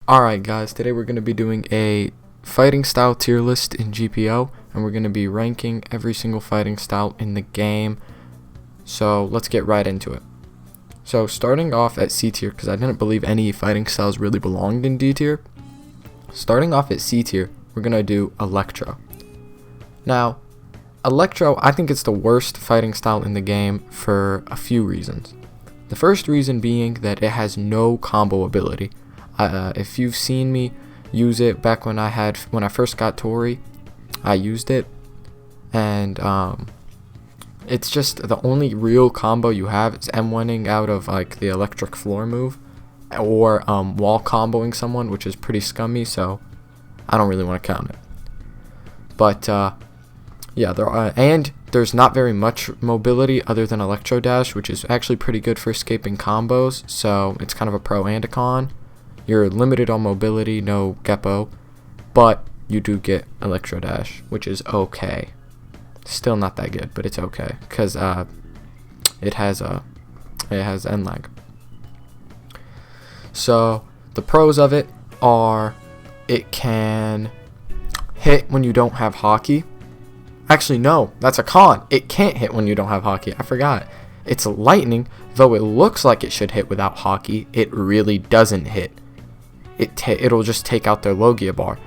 Alright guys, today we're going to be doing a fighting style tier list in GPO, and we're going to be ranking every single fighting style in the game. So let's get right into it. So starting off at C tier, because I didn't believe any fighting styles really belonged in D tier. Starting off at C tier, we're going to do Electro. Now, Electro, I think it's the worst fighting style in the game for a few reasons. The first reason being that it has no combo ability. If you've seen me use it back when I first got Tori, I used it, and it's just the only real combo you have is M1ing out of like the electric floor move, or wall comboing someone, which is pretty scummy, so I don't really want to count it. But yeah, and there's not very much mobility other than Electro Dash, which is actually pretty good for escaping combos, so it's kind of a pro and a con. You're limited on mobility, no GPO, but you do get Electro Dash, which is okay. Still not that good, but it's okay because it has end lag. So the pros of it are it can hit when you don't have hockey. Actually, no, that's a con. It can't hit when you don't have hockey. I forgot. It's lightning, though it looks like it should hit without hockey. It really doesn't hit. It'll just take out their Logia bar,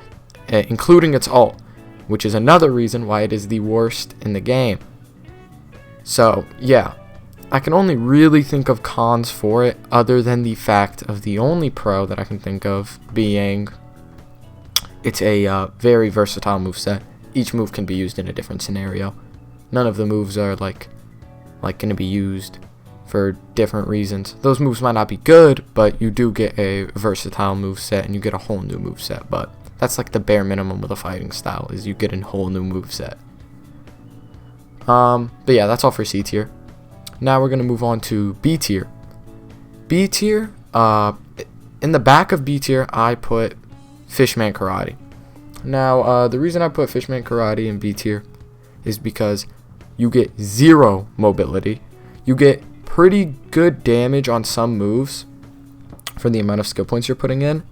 including its ult, which is another reason why it is the worst in the game. So yeah, I can only really think of cons for it, other than the fact of the only pro that I can think of being it's a very versatile moveset. Each move can be used in a different scenario. None of the moves are like going to be used for different reasons. Those moves might not be good, but you do get a versatile move set and you get a whole new move set. But that's like the bare minimum with a fighting style, is you get a whole new move set. But yeah, that's all for C tier. Now we're gonna move on to B tier. B tier, in the back of B tier, I put Fishman Karate. Now, the reason I put Fishman Karate in B tier is because you get 0 mobility. You get pretty good damage on some moves for the amount of skill points you're putting in,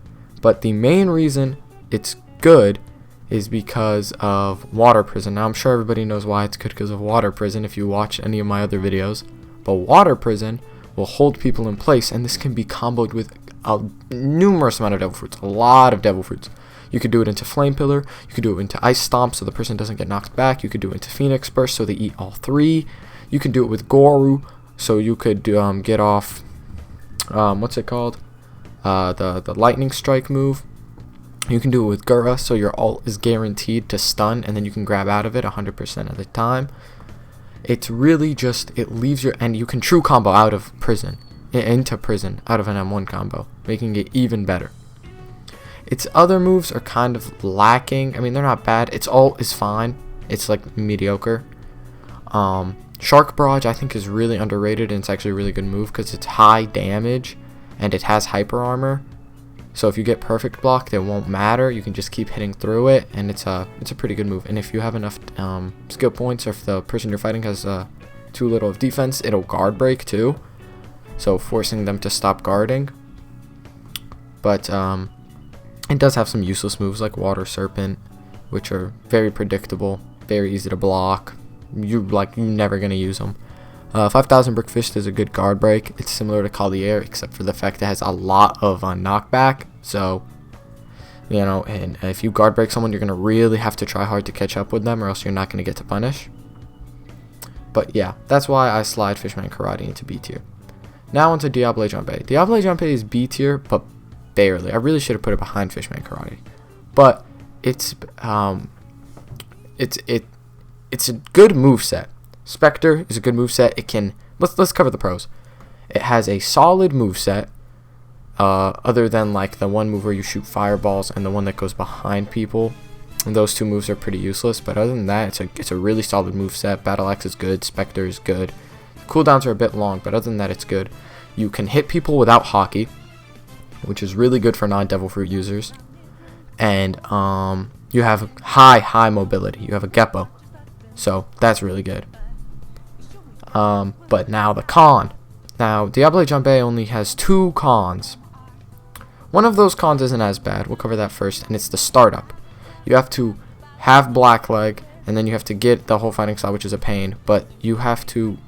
but the main reason it's good is because of Water Prison. Now I'm sure everybody knows why it's good, because of Water Prison if you watch any of my other videos, but Water Prison will hold people in place, and this can be comboed with a numerous amount of Devil Fruits, a lot of Devil Fruits. You could do it into Flame Pillar, you could do it into Ice Stomp so the person doesn't get knocked back, you could do it into Phoenix Burst so they eat all 3, you can do it with Goru, so you could get off, what's it called? The Lightning Strike move. You can do it with Gura, so your ult is guaranteed to stun, and then you can grab out of it 100% of the time. It's really just, it leaves your, and you can true combo out of prison, into prison, out of an M1 combo, making it even better. Its other moves are kind of lacking. I mean, they're not bad. Its ult is fine. It's like mediocre. Shark Barrage I think is really underrated, and it's actually a really good move because it's high damage and it has hyper armor. So if you get perfect blocked, it won't matter. You can just keep hitting through it, and it's a pretty good move. And if you have enough skill points, or if the person you're fighting has too little of defense, it'll guard break too, so forcing them to stop guarding. But it does have some useless moves like Water Serpent, which are very predictable, very easy to block. You're never gonna use them. 5000 Brick Fist is a good guard break. It's similar to Collier, except for the fact it has a lot of knockback. So, you know, and if you guard break someone, you're gonna really have to try hard to catch up with them, or else you're not gonna get to punish. But yeah, that's why I slide Fishman Karate into B tier. Now onto Diablo Junpei. Diablo Junpei is B tier, but barely. I really should have put it behind Fishman Karate, but it's a good moveset. Spectre is a good moveset. It can, let's cover the pros. It has a solid moveset, other than like the one move where you shoot fireballs and the one that goes behind people. And those two moves are pretty useless, but other than that, it's a really solid moveset. Battle Axe is good, Spectre is good. Cooldowns are a bit long, but other than that, it's good. You can hit people without hockey, which is really good for non-Devil Fruit users. And you have high mobility. You have a GPO, so that's really good. But now the con. Now, Diablo Junpei only has 2 cons. One of those cons isn't as bad. We'll cover that first, and it's the startup. You have to have Blackleg, and then you have to get the whole fighting style, which is a pain, but you have to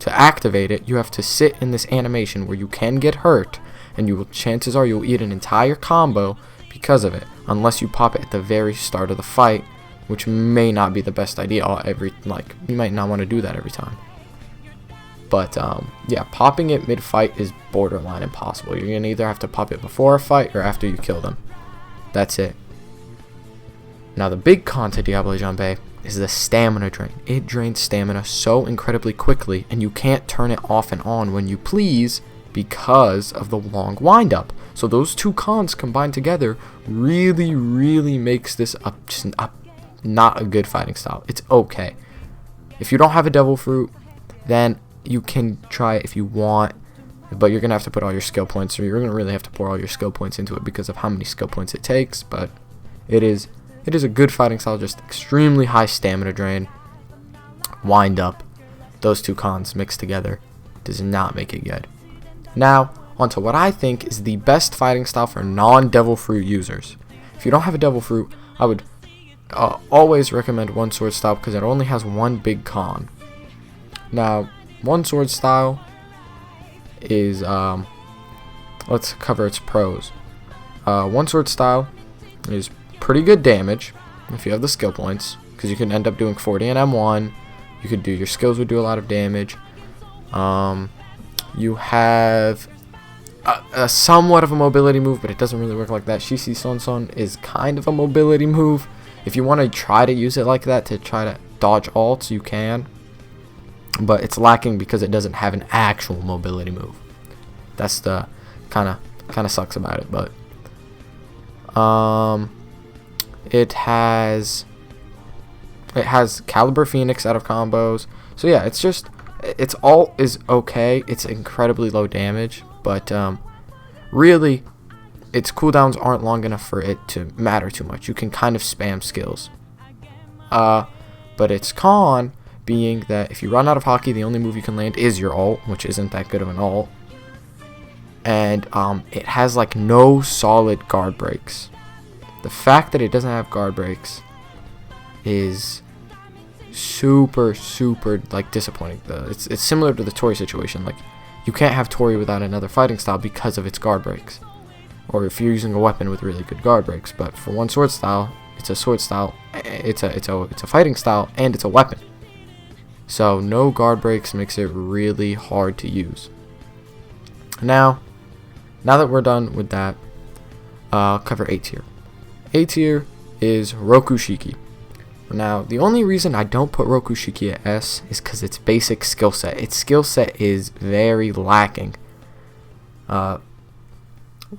activate it, you have to sit in this animation where you can get hurt, and chances are you'll eat an entire combo because of it, unless you pop it at the very start of the fight, which may not be the best idea. You might not want to do that every time. But yeah, popping it mid-fight is borderline impossible. You're gonna either have to pop it before a fight or after you kill them. That's it. Now the big con to Diablo Jambé is the stamina drain. It drains stamina so incredibly quickly, and you can't turn it off and on when you please because of the long wind-up. So those two cons combined together really makes this not a good fighting style. It's okay. If you don't have a Devil Fruit, then you can try it if you want, but you're going to have to put all your skill points, or you're going to really have to pour all your skill points into it because of how many skill points it takes. But it is a good fighting style, just extremely high stamina drain, wind up. Those two cons mixed together does not make it good. Now, onto what I think is the best fighting style for non-Devil Fruit users. If you don't have a Devil Fruit, I would always recommend One Sword style because it only has one big con. Now, One Sword style is, let's cover its pros. One Sword style is pretty good damage if you have the skill points, because you can end up doing 40 and M1. Your skills would do a lot of damage. You have a somewhat of a mobility move, but it doesn't really work like that. Shishi Son Son is kind of a mobility move. If you want to try to use it like that to try to dodge ults, you can, but it's lacking because it doesn't have an actual mobility move. That's the kind of sucks about it. But it has Caliber Phoenix out of combos. So yeah, its ult is okay. It's incredibly low damage, but really its cooldowns aren't long enough for it to matter too much. You can kind of spam skills. But its con being that if you run out of hockey, the only move you can land is your ult, which isn't that good of an ult. And it has like no solid guard breaks. The fact that it doesn't have guard breaks is super like disappointing. It's similar to the Tori situation. Like, you can't have Tori without another fighting style because of its guard breaks, or if you're using a weapon with really good guard breaks. But for One Sword style, it's a sword style, it's a fighting style, and it's a weapon. So no guard breaks makes it really hard to use. Now that we're done with that, I'll cover A tier. A tier is Rokushiki. Now, the only reason I don't put Rokushiki at S is because its basic skill set. Its skill set is very lacking.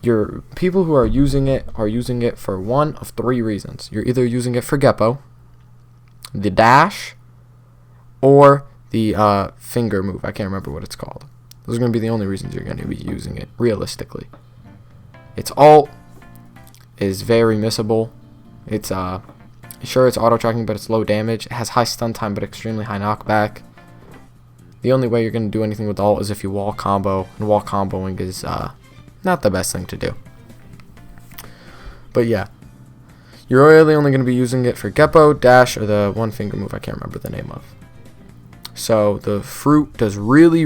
Your people who are using it for one of three reasons. You're either using it for Geppo, the dash, or the finger move. I can't remember what it's called. Those are going to be the only reasons you're going to be using it, realistically. Its ult is very missable. It's sure, it's auto tracking, but it's low damage. It has high stun time, but extremely high knockback. The only way you're going to do anything with the ult is if you wall combo, and wall comboing is not the best thing to do. But yeah, you're really only going to be using it for Geppo, dash, or the one finger move I can't remember the name of. So the fruit does really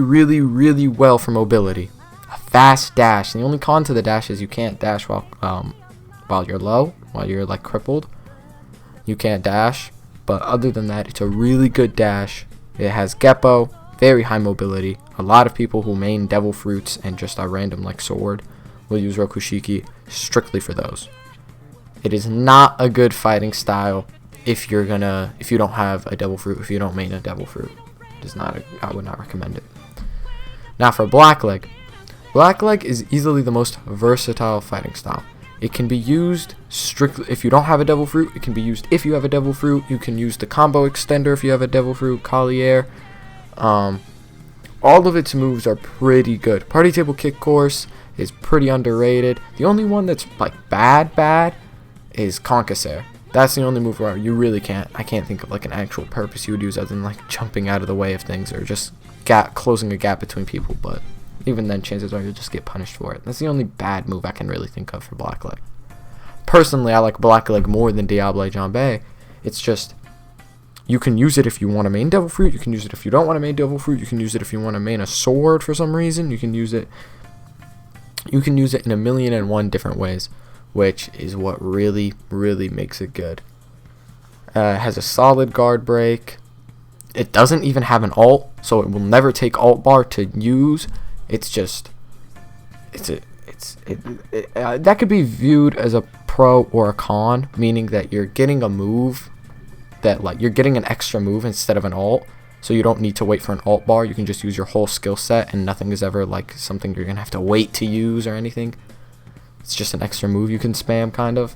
well for mobility. A fast dash. And the only con to the dash is you can't dash while you're low, while you're like crippled. You can't dash, but other than that, it's a really good dash. It has Geppo, very high mobility. A lot of people who main Devil Fruits and just a random like sword will use Rokushiki strictly for those. It is not a good fighting style if you don't have a Devil Fruit, if you don't main a Devil Fruit. I would not recommend it. Now for Blackleg. Blackleg is easily the most versatile fighting style. It can be used strictly if you don't have a Devil Fruit. It can be used if you have a Devil Fruit. You can use the combo extender if you have a Devil Fruit, Collier. All of its moves are pretty good. Party Table Kick Course is pretty underrated. The only one that's like bad is Conquisare. That's the only move where you really I can't think of like an actual purpose you would use other than like jumping out of the way of things or just closing a gap between people. But even then chances are you'll just get punished for it. That's the only bad move I can really think of for Blackleg. Personally, I like Blackleg more than Diablo Jambé. It's just, you can use it if you want to main Devil Fruit, you can use it if you don't want to main Devil Fruit, you can use it if you want to main a sword for some reason, you can use it in 1,000,001 different ways, which is what really, really makes it good. It has a solid guard break. It doesn't even have an ult, so it will never take ult bar to use. It's just, that could be viewed as a pro or a con, meaning that you're getting a move that, like, you're getting an extra move instead of an ult, so you don't need to wait for an ult bar. You can just use your whole skill set, and nothing is ever like something you're gonna have to wait to use or anything. It's just an extra move you can spam, kind of.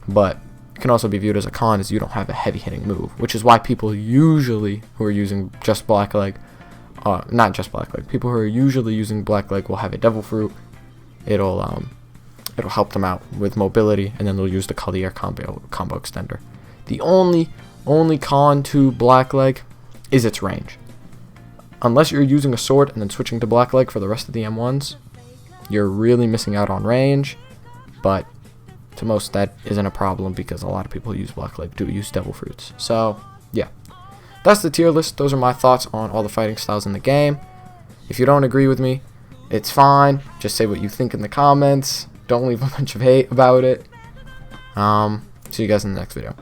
But it can also be viewed as a con, as you don't have a heavy hitting move, which is why people usually who are using just Blackleg, not just Blackleg, people who are usually using Blackleg will have a Devil Fruit. It'll help them out with mobility, and then they'll use the Collier combo extender. The only con to Blackleg is its range. Unless you're using a sword and then switching to Blackleg for the rest of the M1s, you're really missing out on range. But to most, that isn't a problem, because a lot of people who use Blackleg do use Devil Fruits. So yeah, that's the tier list. Those are my thoughts on all the fighting styles in the game. If you don't agree with me, it's fine. Just say what you think in the comments. Don't leave a bunch of hate about it. See you guys in the next video.